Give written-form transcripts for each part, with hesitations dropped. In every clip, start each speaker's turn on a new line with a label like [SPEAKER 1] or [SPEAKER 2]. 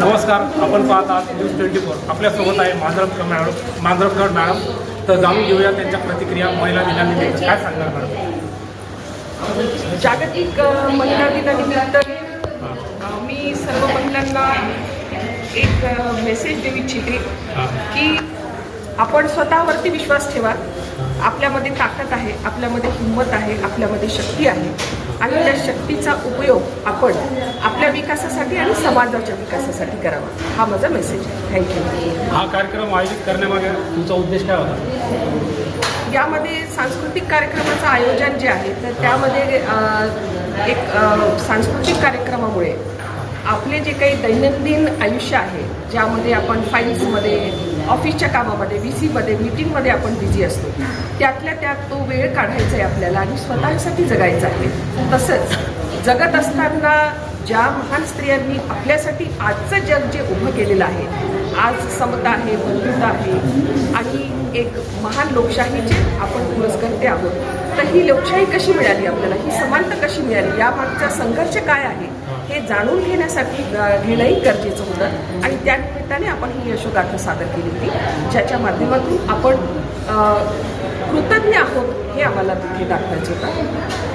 [SPEAKER 1] नमस्कार, आपण पाहत आहात न्यूज 24। आपल्यासोबत आहे मांजरकर मॅडम। तर जाणून घेऊया त्यांच्या प्रतिक्रिया महिला दिनानिमित्त काय सांगणार मॅडम।
[SPEAKER 2] जागतिक महिला दिनानिमित्त मी सर्व महिलांना एक मेसेज देऊ इच्छिते की आपण स्वतःवरती विश्वास ठेवा। आपल्यामध्ये ताकद आहे, आपल्यामध्ये हिंमत आहे, आपल्यामध्ये शक्ती आहे आणि त्या शक्तीचा उपयोग आपण आपल्या विकासासाठी आणि समाजाच्या विकासासाठी करावा, हा माझा मेसेज आहे। थँक्यू।
[SPEAKER 1] हा कार्यक्रम आयोजित करण्यामागे तुमचा उद्देश काय होता?
[SPEAKER 2] यामध्ये सांस्कृतिक कार्यक्रमाचं आयोजन जे आहे तर त्यामध्ये एक सांस्कृतिक कार्यक्रमामुळे आपले जे काही दैनंदिन आयुष्य आहे, ज्यामध्ये आपण फाईल्समध्ये, ऑफिसच्या कामामध्ये, VCमध्ये, मीटिंगमध्ये आपण बिझी असतो, त्यातल्या त्यात तो वेळ काढायचा आहे आपल्याला आणि स्वतःसाठी जगायचं आहे। तसंच जगत असताना ज्या महान स्त्रियांनी आपल्यासाठी आजचं जग जे उभं केलेलं आहे, आज समता आहे, बंधुता आहे आणि एक महान लोकशाहीचे आपण पुरस्कर्ते आहोत। तर ही लोकशाही कशी मिळाली आपल्याला, ही समानता कशी मिळाली, यामागचा संघर्ष काय आहे हे जाणून घेण्यासाठी घेणंही गरजेचं होतं आणि त्या निमित्ताने आपण ही यशोगाथा सादर केली होती, ज्याच्या माध्यमातून आपण कृतज्ञ आहोत हे आम्हाला तिथे दाखवायचं होतं।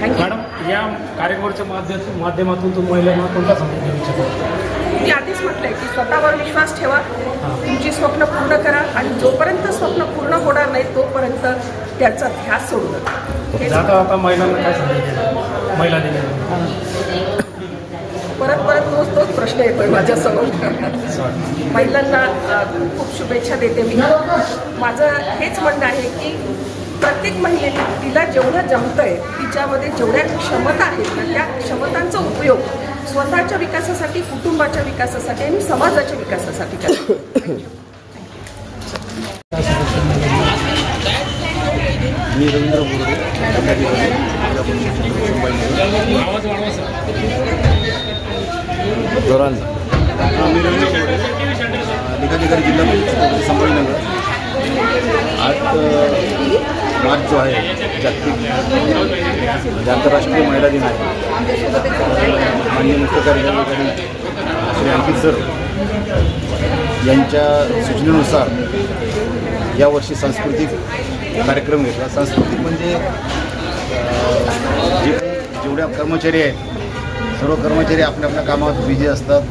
[SPEAKER 2] थँक्यू
[SPEAKER 1] मॅडम, या कार्यक्रमाच्या माध्यमातून तुम्ही महिलांना कोणता संदेश देऊ इच्छिता?
[SPEAKER 2] मी आधीच म्हटलंय की स्वतःवर विश्वास ठेवा, तुमची स्वप्न पूर्ण करा आणि जोपर्यंत स्वप्न पूर्ण होणार नाही तोपर्यंत त्याचा ध्यास सोडू नका।
[SPEAKER 1] आता महिलांना काय संदेश देणार महिला दिनानिमित्त?
[SPEAKER 2] परत तोच प्रश्न येतोय माझ्यासमोर। महिलांना खूप खूप शुभेच्छा देते मी। माझं हेच म्हणणं आहे की प्रत्येक महिलेने तिला जेवढं जमतंय, तिच्यामध्ये जेवढ्या क्षमता आहेत ना, त्या क्षमतांचा उपयोग स्वतःच्या विकासासाठी, कुटुंबाच्या विकासासाठी आणि समाजाच्या विकासासाठी करा।
[SPEAKER 3] मी रवींद्र बोर्डे जोरान मी रवींद्र बोर्डे लेखाधिकारी जिल्हा परिषद संभाजीनगर। 8 मार्च जो आहे जागतिक आंतरराष्ट्रीय महिला दिन आहे। माननीय मुख्य कार्यकारी श्री अंकित सर यांच्या सूचनेनुसार यावर्षी सांस्कृतिक कार्यक्रम घेतला। सांस्कृतिक म्हणजे जेवढ्या कर्मचारी आहेत, सर्व कर्मचारी आपल्या आपल्या कामात बिझी असतात,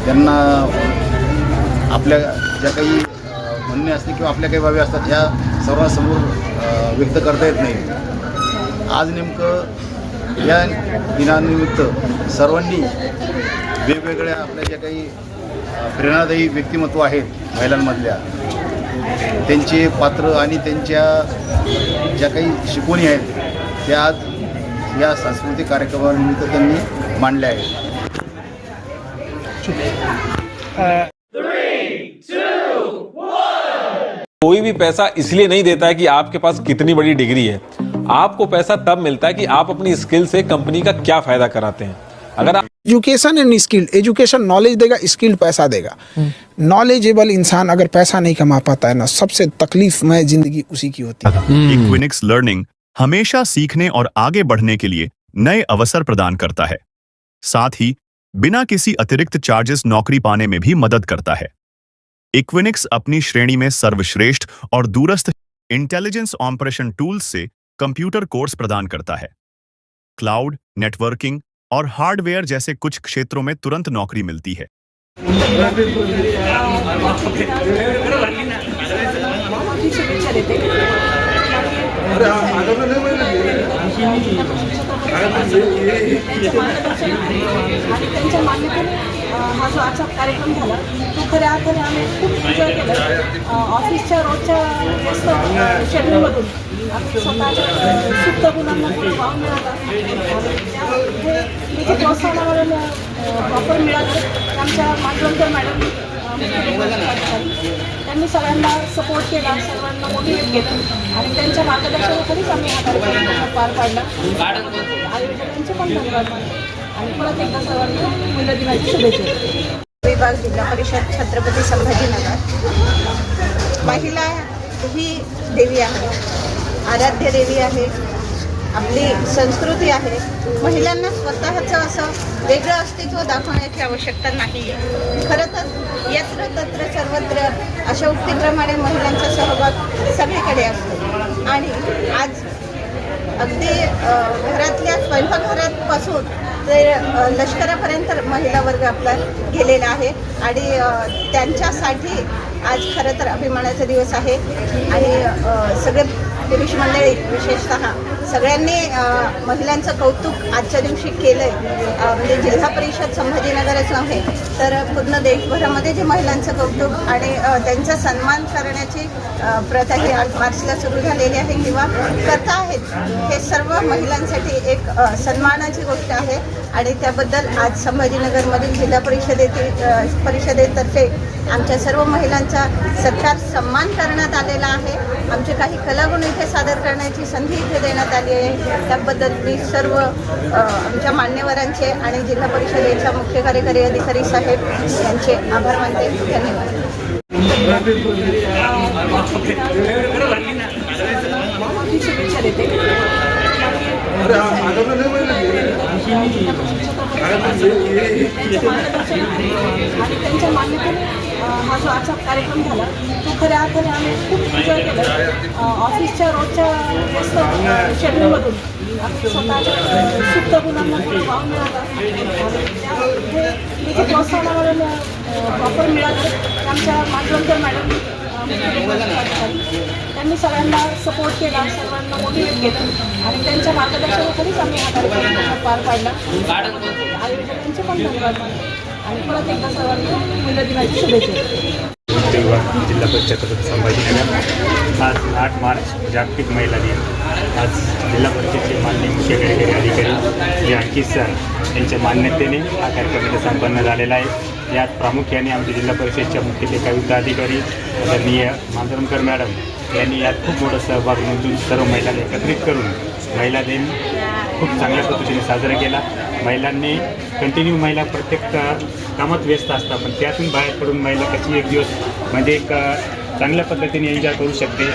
[SPEAKER 3] त्यांना आपल्या ज्या काही म्हणणे असते किंवा आपल्या काही बाबी असतात ह्या सर्वांसमोर व्यक्त करता येत नाही। आज नेमकं या दिनानिमित्त सर्वांनी वेगवेगळ्या आपल्या ज्या काही प्रेरणादायी व्यक्तिमत्व आहेत महिलांमधल्या, त्यांचे पात्र आणि त्यांच्या ज्या काही शिकवणी आहेत त्या आज या सांस्कृतिक कार्यक्रमानिमित्त त्यांनी मांडल्या आहेत।
[SPEAKER 4] कोई भी पैसा इसलिए नहीं देता है कि आपके पास कितनी बड़ी डिग्री है। आपको पैसा तब मिलता है कि आप अपनी स्किल से कंपनी का क्या फायदा कराते हैं। अगर आप
[SPEAKER 5] education end skill, education knowledge देगा, स्किल पैसा देगा। नॉलेजेबल इंसान अगर पैसा नहीं कमा पाता है ना, सबसे तकलीफमय जिंदगी उसी की होती है।
[SPEAKER 6] इक्विनिक्स लर्निंग हमेशा सीखने और आगे बढ़ने के लिए नए अवसर प्रदान करता है, साथ ही बिना किसी अतिरिक्त चार्जेस नौकरी पाने में भी मदद करता है। इक्विनिक्स अपनी श्रेणी में सर्वश्रेष्ठ और दूरस्थ इंटेलिजेंस ऑपरेशन टूल्स से कंप्यूटर कोर्स प्रदान करता है। क्लाउड, नेटवर्किंग और हार्डवेयर जैसे कुछ क्षेत्रों में तुरंत नौकरी मिलती है।
[SPEAKER 7] हा जो आजचा कार्यक्रम झाला तो खऱ्या अर्थाने आम्ही खूप एन्जॉय केलं। ऑफिसच्या रोजच्या व्यस्त शेड्यूलमधून स्वतःच्या सुप्त गुणांना थोडं वाव मिळाला, हे तिथे प्रोत्साहन आम्हाला प्रॉपर मिळालं। आमच्या मांजरकर मॅडम त्यांनी सगळ्यांना सपोर्ट केला, सर्वांना मोटिवेट केलं आणि त्यांच्या मार्गदर्शनाखालीच आम्ही हा कार्यक्रम पार पाडला। आयोजकांचे पण धन्यवाद आणि परत एकदा सर्वांना महिला दिनाची शुभेच्छा।
[SPEAKER 8] विभाग जिल्हा परिषद छत्रपती संभाजीनगर। महिला ही देवी आहे, आराध्य देवी आहे। आपली संस्कृती आहे. महिलांना स्वतःचं असं वेगळं अस्तित्व दाखवण्याची आवश्यकता नाही आहे. खरं तर यत्र तत्र सर्वत्र अशा उक्तीप्रमाणे महिलांचा सहभाग सगळीकडे असतो आणि आज अगदी घरातल्या स्वयंपाकघरापासून ते लष्करापर्यंत महिला वर्ग आपला गेलेला आहे आणि त्यांच्यासाठी आज खरं तर अभिमानाचा दिवस आहे आणि सगळे पुरुष मंडळी विशेषतः सगळ्यांनी महिलांचं कौतुक आजच्या दिवशी केलं आहे. म्हणजे जिल्हा परिषद संभाजीनगरच नव्हे तर पूर्ण देशभरामध्ये जे महिलांचं कौतुक आणि त्यांचा सन्मान करण्याची प्रथा ही आज मार्चला सुरू झालेली आहे किंवा करता आहेत. हे सर्व महिलांसाठी एक सन्मानाची गोष्ट आहे आणि त्याबद्दल आज संभाजीनगरमधील जिल्हा परिषदेतर्फे आमच्या सर्व महिलांचा सत्कार सन्मान करण्यात आलेला आहे. आमचे काही कलागुण इथे सादर करण्याची संधी इथे देण्यात आली आहे. त्याबद्दल मी सर्व आमच्या मान्यवरांचे आणि जिल्हा परिषदेच्या मुख्य कार्यकारी अधिकारी साहेब यांचे आभार मानते. धन्यवाद.
[SPEAKER 7] शुभेच्छा देते. आणि त्यांच्या मान्यतेने हा जो आजचा कार्यक्रम झाला तो खऱ्या अर्थाने आम्ही खूप एन्जॉय केला. ऑफिसच्या रोजच्या व्यस्त शेड्यूलमधून आपल्या स्वतःच्या सुप्त गुणांना थोडं वाव मिळाला. त्यामध्ये मी जे प्रोत्साहन आम्हाला प्रॉपर मिळालं आमच्या मांजवणकर मॅडम त्यांनी सगळ्यांना सपोर्ट केला, सर्वांना मोटिवेट केलं आणि त्यांच्या मार्गदर्शनाखालीच आम्ही हा कार्यक्रम पार पाडला. आयोजकांचे पण धन्यवाद आणि परत एकदा सर्वांना महिला दिनाची शुभेच्छा.
[SPEAKER 9] जिल्हा परिषद छत्रपती संभाजीनगर आज 8 मार्च जागतिक महिला दिन. आज जिल्हा परिषदेचे माननीय मुख्य कार्यकारी अधिकारी जे अंकित सर यांच्या मान्यतेने हा कार्यक्रम इथे संपन्न झालेला आहे. यात प्रामुख्याने आमच्या जिल्हा परिषदेच्या मुख्य लेखायुक्त अधिकारी आदरणीय मांजरमकर मॅडम यांनी यात खूप मोठा सहभाग नोंदवून सर्व महिलांना एकत्रित करून महिला दिन खूप चांगल्या पद्धतीने साजरा केला. महिलांनी कंटिन्यू महिला प्रत्येक कामात व्यस्त असतात पण त्यातून बाहेर पडून महिला कशी एक दिवस म्हणजे एक चांगल्या पद्धतीने एन्जॉय करू शकते,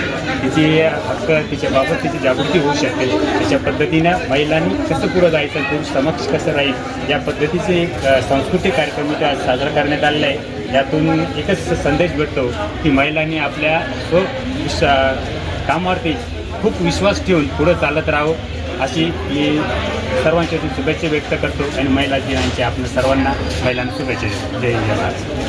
[SPEAKER 9] तिची हक्क तिच्याबाबत तिची जागृती होऊ शकते. त्याच्या पद्धतीनं महिलांनी कसं पुढं जायचं पुरुष समक्ष कसं राहील या पद्धतीचे एक सांस्कृतिक कार्यक्रम इथे आज साजरा करण्यात आलेला आहे. यातून एकच संदेश भेटतो की महिलांनी आपल्या कामावरती खूप विश्वास ठेवून पुढं चालत राहावं अशी मी सर्वांच्या शुभेच्छा व्यक्त करतो आणि महिला दिनांच्या आपण सर्वांना महिलांना शुभेच्छा देतो. जय हिंद.